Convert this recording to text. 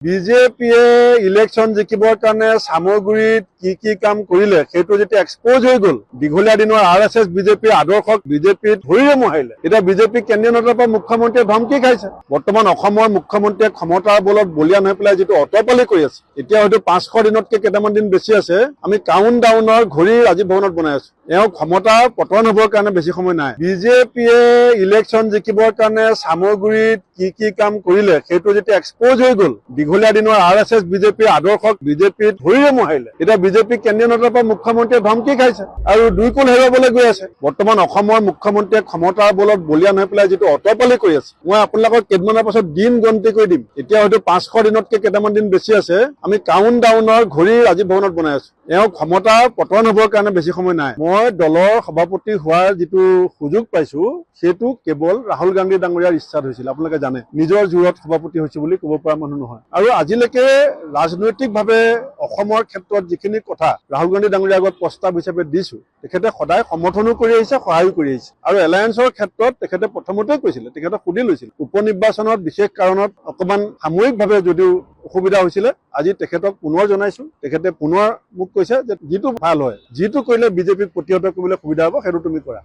বিজেপিয়ে ইলেকশ্যন জিকিবৰ কাৰণে সামগ্ৰীত কি কাম কৰিলে সেইটো যেতিয়া এক্সপ'জ হৈ গ'ল, দীঘলীয়া দিনৰ RSS বিজেপিৰ আদৰ্শক বিজেপিত ধৰিৰে মোহাৰিলে। এতিয়া বিজেপি কেন্দ্ৰীয় নেতাৰ পৰা মুখ্যমন্ত্ৰীয়ে ধমকি খাইছে। বৰ্তমান অসমৰ মুখ্যমন্ত্ৰীয়ে ক্ষমতাৰ বলত বলিয়ান হৈ পেলাই যিটো অতপালি কৰি আছে, এতিয়া হয়তো 500 দিনতকৈ কেইটামান দিন বেছি আছে, আমি কাউণ্ট ডাউনৰ ঘড়ী ৰাজীৱ ভৱনত বনাই আছো। ক্ষমতাৰ পতন হ'বৰ কাৰণে বেছি সময় নাই। বিজেপিয়ে ইলেকশ্যন জিকিবৰ কাৰণে সামগ্ৰীত কি কাম কৰিলে সেইটো যেতিয়া এক্সপ'জ হৈ গ'ল, দীঘলীয়া দিনৰ RSS বিজেপিৰ আদৰ্শক বিজেপিত ধৰিৰে মোহাৰিলে। এতিয়া বিজেপি কেন্দ্ৰীয় নেতাৰ পৰা মুখ্যমন্ত্ৰীয়ে ধমকি খাইছে আৰু দুই কুল হেৰুৱাবলৈ গৈ আছে। বৰ্তমান অসমৰ মুখ্যমন্ত্ৰীয়ে ক্ষমতাৰ বলত বলিয়ান হৈ পেলাই যিটো অতপালি কৰি আছে, মই আপোনালোকক কেইদিনমানৰ পাছত দিন গন্তি কৰি দিম। এতিয়া হয়তো 500 দিনতকৈ কেইটামান দিন বেছি আছে, আমি কাউণ্ট ডাউনৰ ঘড়ী ৰাজীৱ ভৱনত বনাই আছো। ক্ষমতাৰ পতন হ'বৰ কাৰণে বেছি সময় নাই। মই দলৰ সভাপতি হোৱাৰ যিটো সুযোগ পাইছো, সেইটো কেৱল ৰাহুল গান্ধী ডাঙৰীয়াৰ ইচ্ছাত হৈছিল। আপোনালোকে জানে, নিজৰ জোৰত সভাপতি হৈছে বুলি ক'ব পৰা মানুহ নহয়। আৰু আজিলৈকে ৰাজনৈতিকভাৱে অসমৰ ক্ষেত্ৰত যিখিনি কথা ৰাহুল গান্ধী ডাঙৰীয়াৰ আগত প্ৰস্তাৱ হিচাপে দিছো, তেখেতে সদায় সমৰ্থনো কৰি আহিছে, সহায়ো কৰি আহিছে। আৰু এলায়েন্সৰ ক্ষেত্ৰত তেখেতে প্ৰথমতে কৈছিলে, তেখেতে সুধি লৈছিল। উপ নিৰ্বাচনত বিশেষ কাৰণত অকণমান সাময়িকভাৱে যদিও অসুবিধা হৈছিলে, আজি তেখেতক পুনৰ জনাইছো। তেখেতে পুনৰ মোক কৈছে যে যিটো ভাল হয়, যিটো কৰিলে বিজেপিক প্ৰতিহত কৰিবলৈ সুবিধা হ'ব, সেইটো তুমি কৰা।